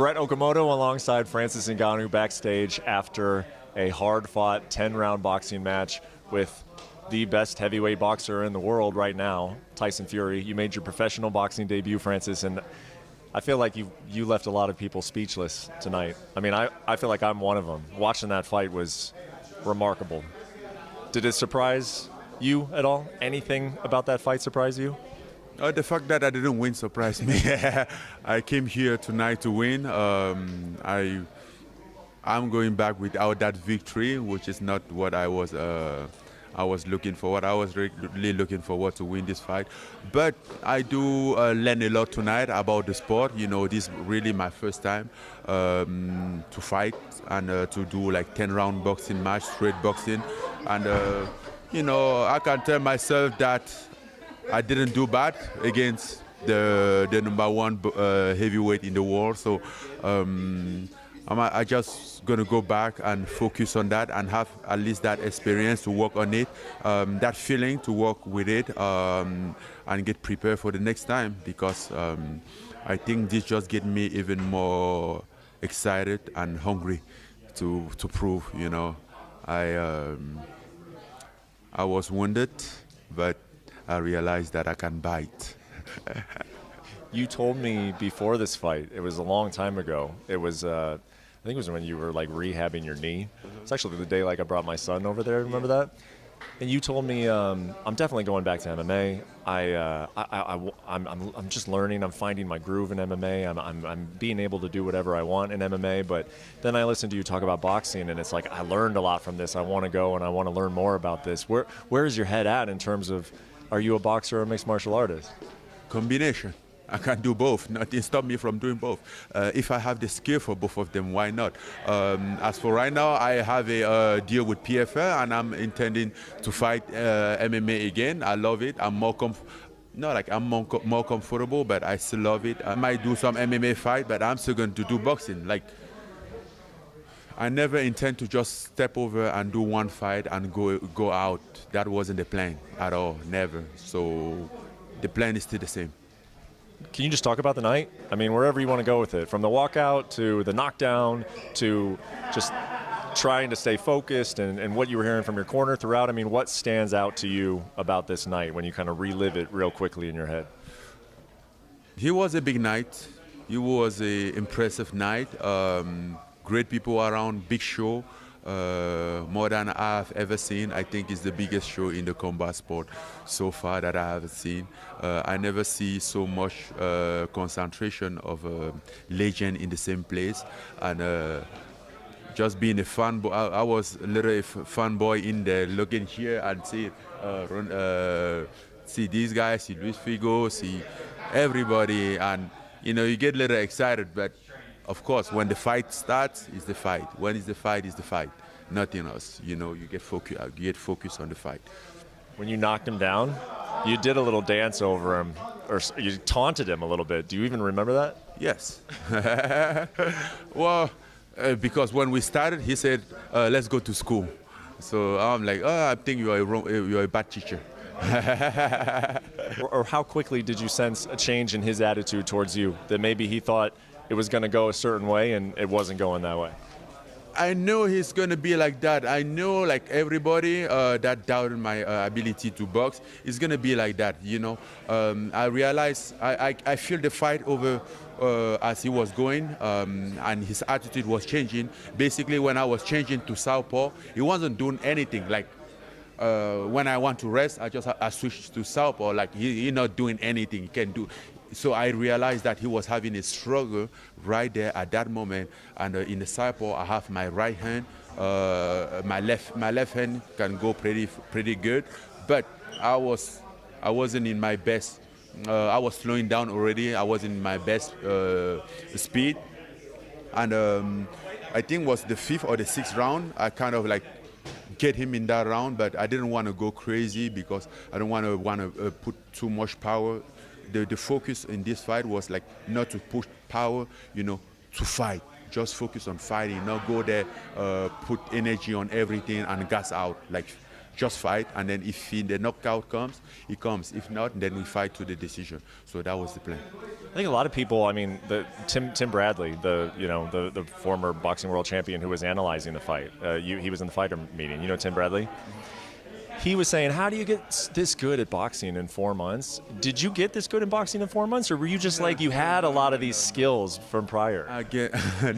Brett Okamoto alongside Francis Ngannou backstage after a hard-fought 10-round boxing match with the best heavyweight boxer in the world right now, Tyson Fury. You made your professional boxing debut, Francis, and I feel like you left a lot of people speechless tonight. I mean, I feel like I'm one of them. Watching that fight was remarkable. Did it surprise you at all? Anything about that fight surprise you? The fact that I didn't win surprised me. I came here tonight to win. I'm going back without that victory, which is not what I was looking for. I was really looking forward to win this fight. But I do learn a lot tonight about the sport. You know, this is really my first time to fight and to do like 10-round boxing match, straight boxing. And, you know, I can tell myself that I didn't do bad against the #1 heavyweight in the world. So I just gonna go back and focus on that and have at least that experience to work on it, that feeling to work with it, and get prepared for the next time, because I think this just get me even more excited and hungry to prove, you know. I was wounded, but I realized that I can bite. You told me before this fight, it was a long time ago. It was, I think it was when you were like rehabbing your knee. It's actually the day like I brought my son over there. Remember that? And you told me, I'm definitely going back to MMA. I'm just learning. I'm finding my groove in MMA. I'm being able to do whatever I want in MMA. But then I listened to you talk about boxing, and it's like I learned a lot from this. I want to go and I want to learn more about this. Where is your head at in terms of, are you a boxer or a mixed martial artist? Combination. I can do both. Nothing stop me from doing both. If I have the skill for both of them, why not? As for right now, I have a deal with PFL, and I'm intending to fight MMA again. I love it. I'm more more comfortable, but I still love it. I might do some MMA fight, but I'm still going to do boxing. Like, I never intend to just step over and do one fight and go out. That wasn't the plan at all, never. So the plan is still the same. Can you just talk about the night? I mean, wherever you want to go with it, from the walkout to the knockdown to just trying to stay focused and what you were hearing from your corner throughout. I mean, what stands out to you about this night when you kind of relive it real quickly in your head? It was a big night. It was an impressive night. Great people around, big show. More than I've ever seen. I think it's the biggest show in the combat sport so far that I have seen. I never see so much concentration of legend in the same place, and just being a fan boy. I was literally a fan boy in there, looking here and see these guys, see Luis Figo, see everybody, and you know, you get a little excited, but of course, when the fight starts, it's the fight. When it's the fight, it's the fight. Nothing else. You know, you get focused on the fight. When you knocked him down, you did a little dance over him, or you taunted him a little bit. Do you even remember that? Yes. Well, because when we started, he said, let's go to school. So I'm like, oh, I think you're a bad teacher. or how quickly did you sense a change in his attitude towards you, that maybe he thought it was going to go a certain way and it wasn't going that way? I know he's going to be like that. I know, like everybody that doubted my ability to box is going to be like that, you know. I realized, I feel the fight over as he was going, and his attitude was changing. Basically, when I was changing to southpaw, he wasn't doing anything. Like, when I want to rest, I switched to southpaw. Like, he's not doing anything. He can do. So I realized that he was having a struggle right there at that moment. And in the southpaw, I have my right hand. My left hand can go pretty good, but I wasn't in my best. I was slowing down already. I wasn't in my best speed, and I think it was the 5th or the 6th round. I kind of like get him in that round, but I didn't want to go crazy because I don't want to put too much power. The focus in this fight was like not to push power, you know, to fight. Just focus on fighting, not go there, put energy on everything and gas out. Like just fight, and then if the knockout comes, he comes. If not, then we fight to the decision. So that was the plan. I think a lot of people, I mean, Tim Bradley, the former boxing world champion who was analyzing the fight, he was in the fighter meeting. You know Tim Bradley? He was saying, how do you get this good at boxing in 4 months? Did you get this good in boxing in 4 months, or were you just like you had a lot of these skills from prior?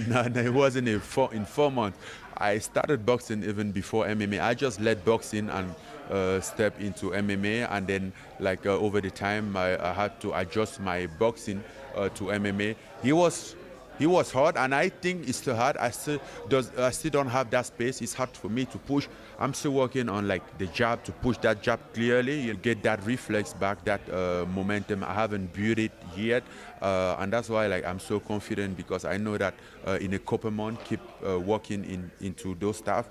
No, it wasn't in 4 months. I started boxing even before MMA. I just let boxing and step into MMA, and then over the time I had to adjust my boxing to MMA. He was hard, and I think it's still hard. I still don't have that space. It's hard for me to push. I'm still working on the jab, to push that jab clearly. You get that reflex back, that momentum. I haven't built it yet, and that's why I'm so confident, because I know that in a couple months, keep working into those stuff.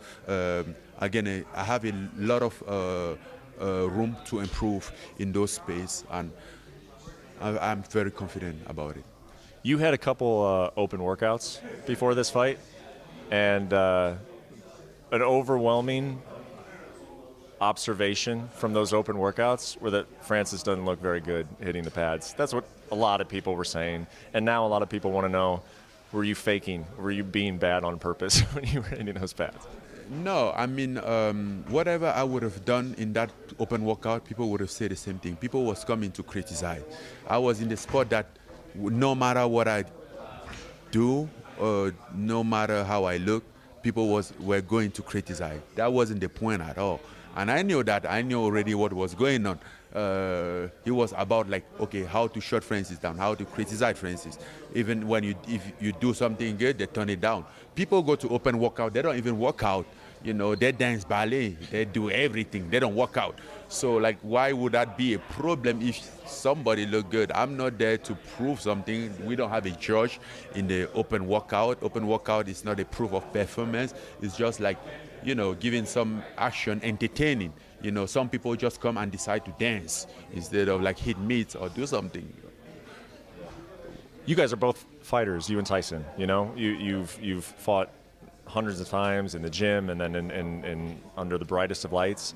Again, I have a lot of room to improve in those space, and I'm very confident about it. You had a couple open workouts before this fight, and an overwhelming observation from those open workouts were that Francis doesn't look very good hitting the pads. That's what a lot of people were saying, and now a lot of people want to know, were you faking? Were you being bad on purpose when you were hitting those pads? No, I mean, whatever I would have done in that open workout, people would have said the same thing. People was coming to criticize. I was in the spot that no matter what I do, or no matter how I look, people were going to criticize. That wasn't the point at all. And I knew that. I knew already what was going on. It was about okay, how to shut Francis down, how to criticize Francis. Even when if you do something good, they turn it down. People go to open workout, they don't even work out. They dance ballet, they do everything, they don't work out. So why would that be a problem if somebody look good? I'm not there to prove something. We don't have a judge in the open workout. Open workout is not a proof of performance. It's just giving some action, entertaining. Some people just come and decide to dance instead of hit meets or do something. You guys are both fighters, you and Tyson. You've fought hundreds of times in the gym, and then in under the brightest of lights.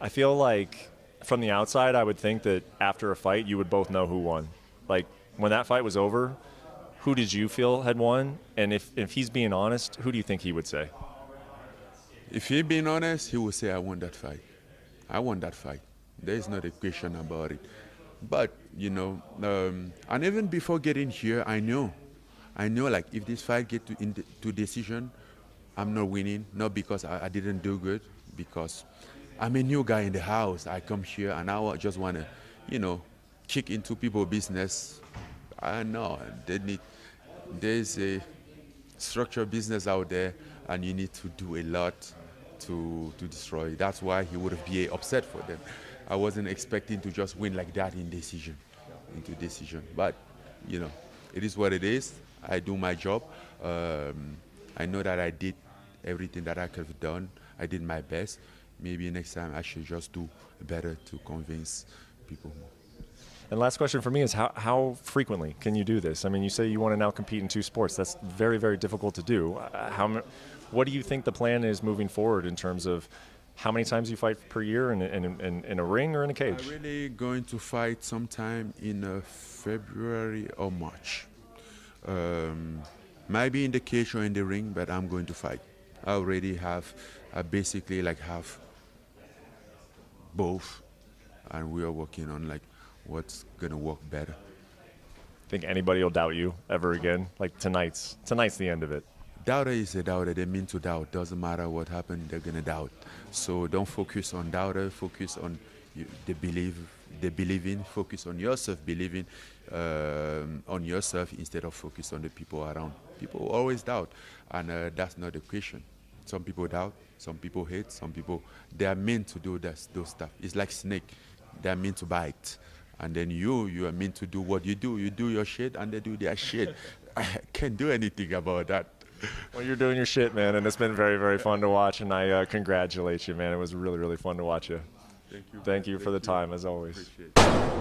I feel like from the outside, I would think that after a fight, you would both know who won. When that fight was over, who did you feel had won? And if he's being honest, who do you think he would say? If he's being honest, he would say, I won that fight. I won that fight. There is not a question about it. But, and even before getting here, I know if this fight get to decision, I'm not winning, not because I didn't do good, because I'm a new guy in the house. I come here and I just want to, kick into people's business. I know there's a structured business out there, and you need to do a lot to destroy it. That's why he would be upset for them. I wasn't expecting to just win like that into decision. But, it is what it is. I do my job. I know that I did everything that I could have done. I did my best. Maybe next time I should just do better to convince people more. And last question for me is how frequently can you do this? I mean, you say you want to now compete in 2 sports. That's very, very difficult to do. What do you think the plan is moving forward in terms of how many times you fight per year in a ring or in a cage? I'm really going to fight sometime in February or March. Might be in the cage or in the ring, but I'm going to fight. I already have, basically have both, and we are working on what's gonna work better. Think anybody will doubt you ever again? Tonight's the end of it. Doubter is a doubter. They mean to doubt. Doesn't matter what happened, they're gonna doubt. So don't focus on doubter. Focus on the believing. Focus on yourself, believing on yourself instead of focus on the people around. People always doubt, and that's not the question. Some people doubt, some people hate, some people, they are meant to do those stuff. It's like snake. They are meant to bite. And then you are meant to do what you do. You do your shit, and they do their shit. I can't do anything about that. Well, you're doing your shit, man, and it's been very, very fun to watch, and I congratulate you, man. It was really, really fun to watch you. Thank you. Thank you for the time, as always. Appreciate it.